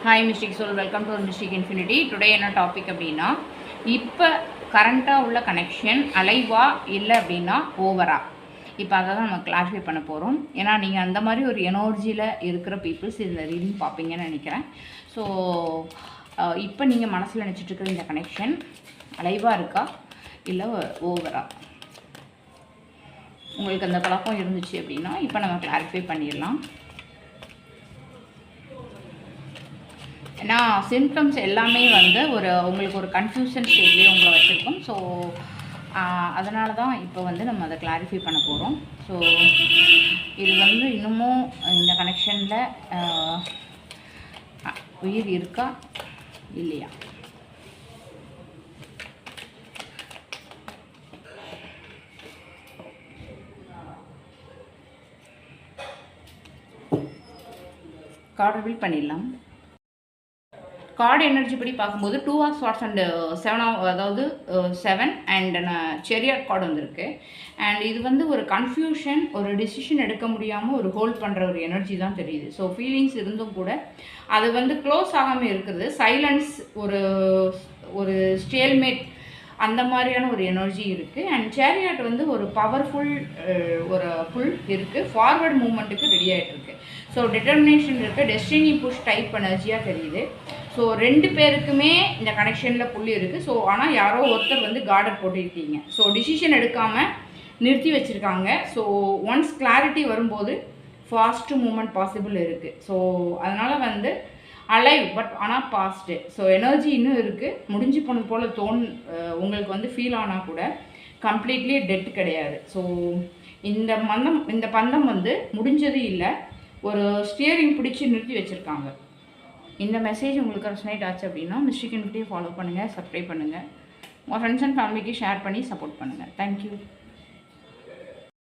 Hi mystic soul, welcome to mystic infinity. Today என்ன topic அப்படின்னா, இப்போ கரண்ட்டாக உள்ள கனெக்ஷன் அலைவா இல்லை அப்படின்னா ஓவரா, இப்போ அதை தான் நம்ம கிளாரிஃபை பண்ண போகிறோம். ஏன்னா நீங்கள் அந்த மாதிரி ஒரு எனர்ஜியில் இருக்கிற பீப்புள்ஸ் இந்த ரீடிங் பார்ப்பீங்கன்னு நினைக்கிறேன். ஸோ இப்போ நீங்கள் மனசில் நினச்சிட்ருக்கிற இந்த கனெக்ஷன் அலைவா இருக்கா இல்லை ஓவரா, உங்களுக்கு அந்த பழக்கம் இருந்துச்சு அப்படின்னா இப்போ நம்ம கிளாரிஃபை பண்ணிடலாம். ஏன்னா சிம்டம்ஸ் எல்லாமே வந்து உங்களுக்கு ஒரு கன்ஃபியூஷன் ஸ்டேட்லேயே உங்களை வச்சுருக்கோம். ஸோ அதனால தான் இப்போ வந்து நம்ம அதை கிளாரிஃபை பண்ண போகிறோம். ஸோ இது வந்து இன்னமும் இந்த கனெக்ஷனில் உயிர் இருக்கா இல்லையா, கார்டு ரிவீல் பண்ணிடலாம். கார்டு எனர்ஜி படி பார்க்கும்போது 2 ஆஃப் ஸ்வார்ட்ஸ் அண்ட் 7 அதாவது 7 அண்ட் செரியாட் கார்டு வந்திருக்கு. அண்ட் இது வந்து ஒரு கன்ஃபியூஷன், ஒரு டிசிஷன் எடுக்க முடியாமல் ஒரு ஹோல்ட் பண்ணுற ஒரு எனர்ஜி தான் தெரியுது. ஸோ ஃபீலிங்ஸ் இருந்தும் கூட அது வந்து க்ளோஸ் ஆகாமல் இருக்கிறது, சைலன்ஸ், ஒரு ஸ்டேல்மேட், அந்த மாதிரியான ஒரு எனர்ஜி இருக்குது. அண்ட் சேரியாட் வந்து ஒரு பவர்ஃபுல் ஒரு புல் இருக்குது, ஃபார்வர்ட் மூமெண்ட்டுக்கு ரெடி ஆகிட்டுருக்கு. ஸோ டிட்டர்மினேஷன் இருக்குது, டெஸ்டினி புஷ் டைப் எனர்ஜியாக தெரியுது. ஸோ 2 பேருக்குமே இந்த கனெக்ஷனில் புள்ளி இருக்குது. ஸோ ஆனால் யாரோ ஒருத்தர் வந்து கார்டர் போட்டிருக்கீங்க. ஸோ டிசிஷன் எடுக்காமல் நிறுத்தி வச்சுருக்காங்க. ஸோ ஒன்ஸ் கிளாரிட்டி வரும்போது ஃபாஸ்ட்டு மூமெண்ட் பாசிபிள் இருக்குது. ஸோ அதனால் வந்து அலைவ், பட் ஆனால் பாஸ்ட்டு. ஸோ எனர்ஜி இன்னும் இருக்குது, முடிஞ்சு போனது போல் உங்களுக்கு வந்து ஃபீல் ஆனால் கூட கம்ப்ளீட்லி டெட் கிடையாது. ஸோ இந்த பந்தம் வந்து முடிஞ்சது இல்லை, ஒரு ஸ்டியரிங் பிடிச்சி நிறுத்தி வச்சுருக்காங்க. இந்த மெசேஜ் உங்களுக்கு ரெசனேட் ஆச்சு அப்படின்னா மிஸ்டிக் இன்ஃபினிட்டியை ஃபாலோ பண்ணுங்கள், சப்ஸ்கிரைப் பண்ணுங்கள், உங்கள் ஃப்ரெண்ட்ஸ் அண்ட் ஃபேமிலிக்கு ஷேர் பண்ணி சப்போர்ட் பண்ணுங்கள். தேங்க்யூ.